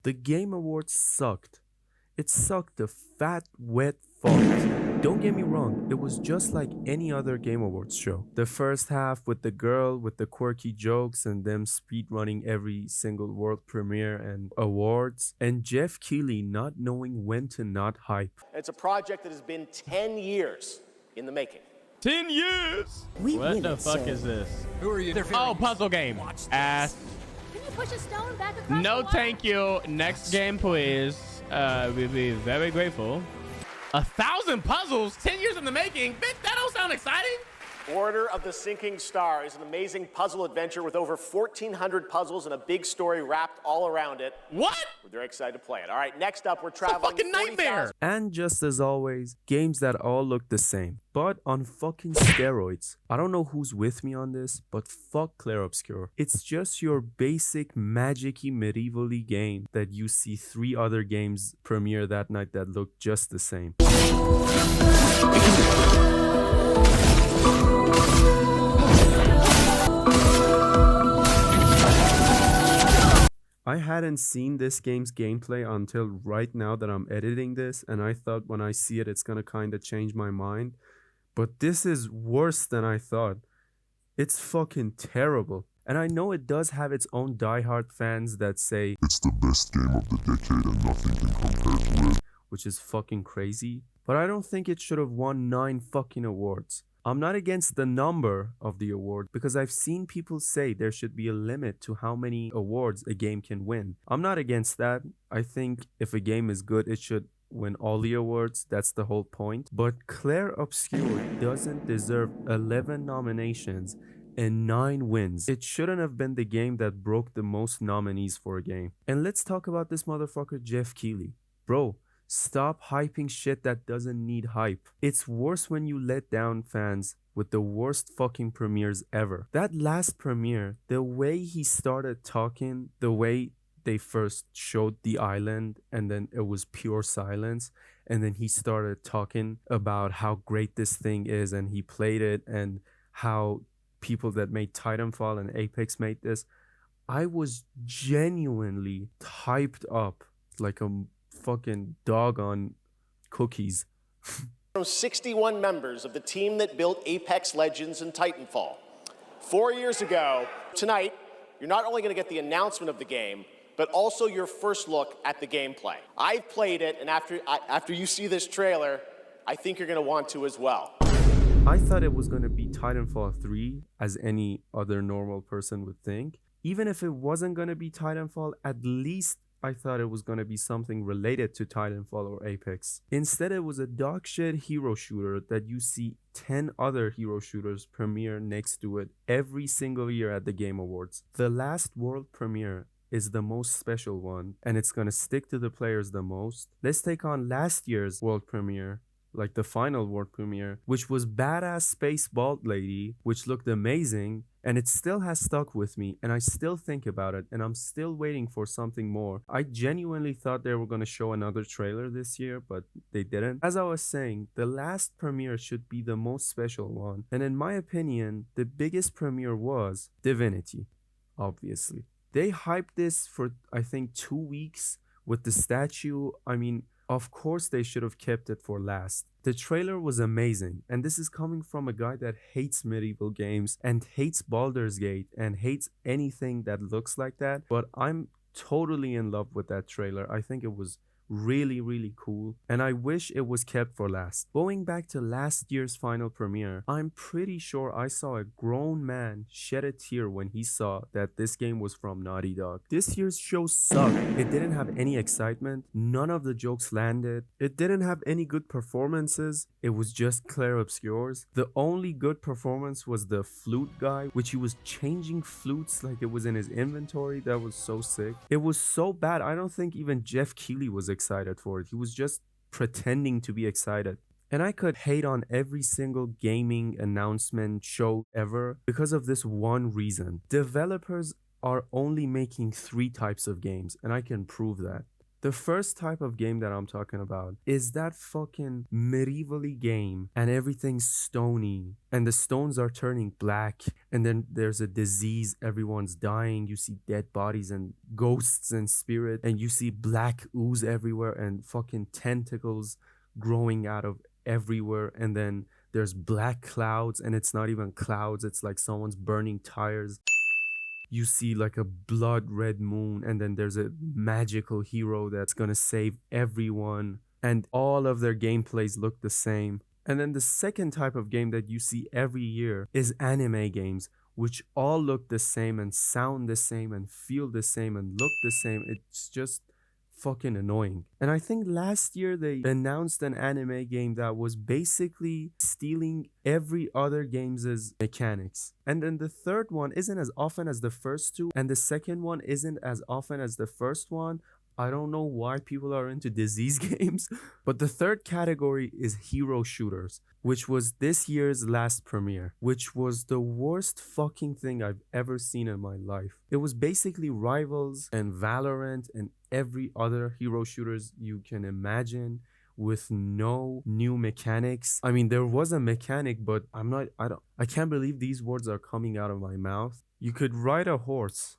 The Game Awards sucked. It sucked the fat, wet fuck. Don't get me wrong, it was just like any other Game Awards show. The first half with the girl with the quirky jokes and them speedrunning every single world premiere and awards, and Geoff Keighley not knowing when to not hype. It's a project that has been 10 years in the making. 10 years? What the fuck is this? Who are you? Oh, puzzle game. Ass. Can you push a stone back across No, the water? thank you. Next game, please. We'd be very grateful. 1,000 puzzles? 10 years in the making? Bitch, that don't sound exciting. Order of the Sinking Star is an amazing puzzle adventure with over 1,400 puzzles and a big story wrapped all around it. What? We're very excited to play it. All right, next up, we're It's a traveling fucking nightmare. 40,000 And just as always, games that all look the same, but on fucking steroids. I don't know who's with me on this, but fuck Clair Obscur. It's just your basic magic-y medievally game that you see 3 other games premiere that night that look just the same. I hadn't seen this game's gameplay until right now that I'm editing this, and I thought when I see it, it's gonna kind of change my mind. But this is worse than I thought. It's fucking terrible. And I know it does have its own diehard fans that say It's the best game of the decade and nothing can compare to it. which is fucking crazy, but I don't think it should have won 9 fucking awards. I'm not against the number of the award because I've seen people say there should be a limit to how many awards a game can win. I'm not against that. I think if a game is good, it should win all the awards. That's the whole point. But Clair Obscur doesn't deserve 11 nominations and 9 wins. It shouldn't have been the game that broke the most nominees for a game. And let's talk about this motherfucker Geoff Keighley. Bro, stop hyping shit that doesn't need hype. It's worse when you let down fans with the worst fucking premieres ever. That last premiere, the way he started talking, the way they first showed the island and then it was pure silence, and then he started talking about how great this thing is and he played it and how people that made Titanfall and Apex made this. I was genuinely hyped up like a fucking dog on cookies. from 61 members of the team that built Apex Legends and Titanfall. 4 years ago, tonight, you're not only going to get the announcement of the game, but also your first look at the gameplay. I've played it, and after you see this trailer, I think you're going to want to as well. I thought it was going to be Titanfall 3, as any other normal person would think. Even if it wasn't going to be Titanfall, at least I thought it was going to be something related to Titanfall or Apex. Instead, it was a dog shit hero shooter that you see 10 other hero shooters premiere next to it every single year at the Game Awards. The last world premiere is the most special one, and it's going to stick to the players the most. Let's take on last year's world premiere, like the final world premiere, which was badass space bald lady, which looked amazing, and it still has stuck with me, and I still think about it, and I'm still waiting for something more. I genuinely thought they were going to show another trailer this year, but they didn't. As I was saying, the last premiere should be the most special one, and in my opinion, the biggest premiere was Divinity, obviously. They hyped this for, I think, 2 weeks with the statue. I mean, of course they should have kept it for last. The trailer was amazing, and this is coming from a guy that hates medieval games and hates Baldur's Gate and hates anything that looks like that, but I'm totally in love with that trailer. I think it was really, really cool, and I wish it was kept for last. Going back to last year's final premiere, I'm pretty sure I saw a grown man shed a tear when he saw that this game was from Naughty Dog. This year's show sucked. It didn't have any excitement. None of the jokes landed. It didn't have any good performances. It was just Clair Obscur's. The only good performance was the flute guy, which he was changing flutes like it was in his inventory. That was so sick. It was so bad. I don't think even Geoff Keighley was excited for it. He was just pretending to be excited. And I could hate on every single gaming announcement show ever because of this one reason. Developers are only making 3 types of games, and I can prove that. The first type of game that I'm talking about is that fucking medievally game and everything's stony and the stones are turning black and then there's a disease, everyone's dying, you see dead bodies and ghosts and spirit and you see black ooze everywhere and fucking tentacles growing out of everywhere and then there's black clouds and it's not even clouds, it's like someone's burning tires. You see like a blood red moon and then there's a magical hero that's gonna save everyone and all of their gameplays look the same. And then the second type of game that you see every year is anime games, which all look the same and sound the same and feel the same and look the same. It's just fucking annoying. And I think last year they announced an anime game that was basically stealing every other game's mechanics. And then the third one isn't as often as the first two, and the second one isn't as often as the first one. I don't know why people are into disease games, but the third category is hero shooters, which was this year's last premiere, which was the worst fucking thing I've ever seen in my life. It was basically Rivals and Valorant and every other hero shooters you can imagine with no new mechanics. I mean, there was a mechanic, but I can't believe these words are coming out of my mouth. You could ride a horse.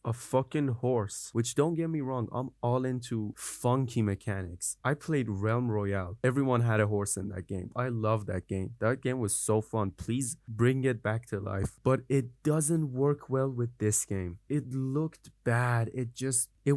A fucking horse, which don't get me wrong, I'm all into funky mechanics. I played Realm Royale. Everyone had a horse in that game. I love that game. That game was so fun. Please bring it back to life. But it doesn't work well with this game. It looked bad. It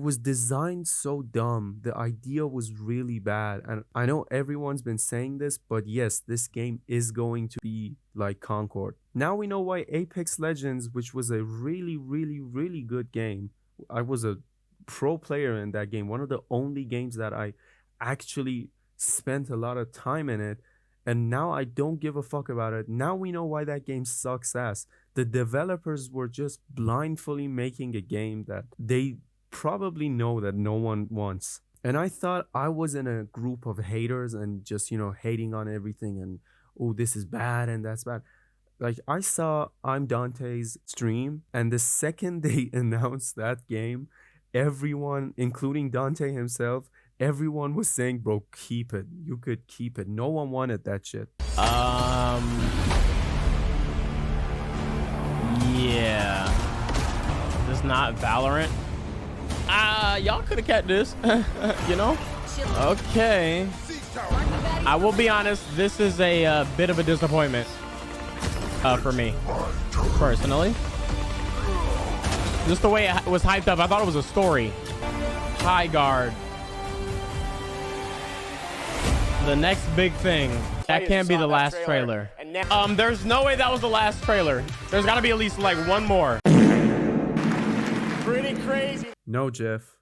was designed so dumb. The idea was really bad. And I know everyone's been saying this, but yes, this game is going to be like Concord. Now we know why Apex Legends, which was a really, really, really good game. I was a pro player in that game. One of the only games that I actually spent a lot of time in it. And now I don't give a fuck about it. Now we know why that game sucks ass. The developers were just blindly making a game that they probably know that no one wants. And I thought I was in a group of haters and just, hating on everything and, oh, this is bad and that's bad. Like, I saw I'm Dante's stream, and the second they announced that game, everyone, including Dante himself, everyone was saying, bro, keep it. You could keep it. No one wanted that shit. Yeah. This is not Valorant. Y'all could have kept this, Okay. I will be honest, this is a bit of a disappointment for me, personally. Just the way it was hyped up, I thought it was a story. High guard. The next big thing. That can't be the last trailer. There's no way that was the last trailer. There's got to be at least like one more. Pretty crazy. No, Jeff.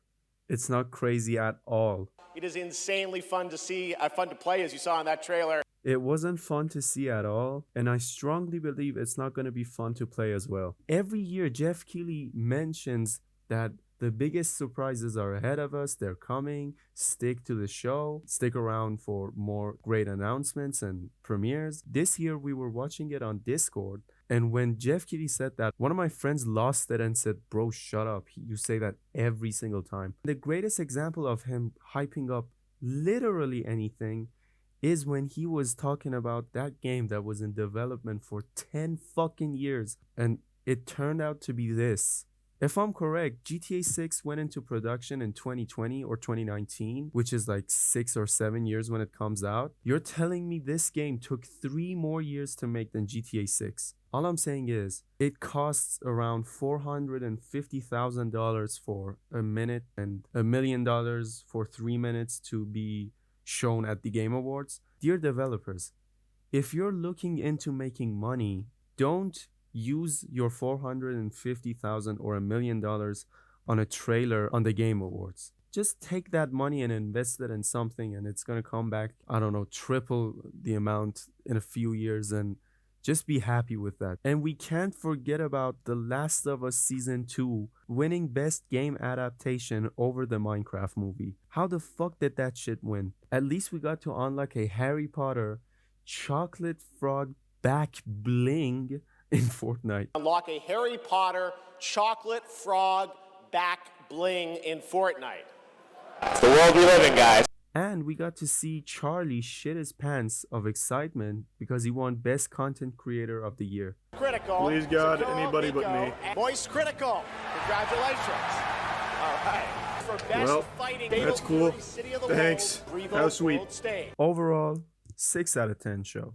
It's not crazy at all. It is insanely fun to see, fun to play, as you saw in that trailer. It wasn't fun to see at all, and I strongly believe it's not going to be fun to play as well. Every year, Geoff Keighley mentions that the biggest surprises are ahead of us. They're coming. Stick to the show. Stick around for more great announcements and premieres. This year, we were watching it on Discord, and when Geoff Keighley said that, one of my friends lost it and said, bro, shut up. You say that every single time. The greatest example of him hyping up literally anything is when he was talking about that game that was in development for 10 fucking years, and it turned out to be this. If I'm correct, GTA 6 went into production in 2020 or 2019, which is like 6 or 7 years when it comes out. You're telling me this game took 3 more years to make than GTA 6. All I'm saying is, it costs around $450,000 for a minute and $1 million for 3 minutes to be shown at the Game Awards. Dear developers, if you're looking into making money, don't use your $450,000 or $1 million on a trailer on the Game Awards. Just take that money and invest it in something, and it's gonna come back, I don't know, triple the amount in a few years, and just be happy with that. And we can't forget about The Last of Us Season 2 winning Best Game Adaptation over the Minecraft movie. How the fuck did that shit win? At least we got to unlock a Harry Potter chocolate frog back bling in Fortnite. Unlock a Harry Potter chocolate frog back bling in Fortnite. It's the world we live in, guys. And we got to see Charlie shit his pants of excitement because he won Best Content Creator of the Year. Critical. Please, God, anybody but me. Voice Critical. Congratulations. All right. For best Well, fighting that's cool. City of the Thanks. World, How sweet. World Stage. Overall, 6 out of 10 show.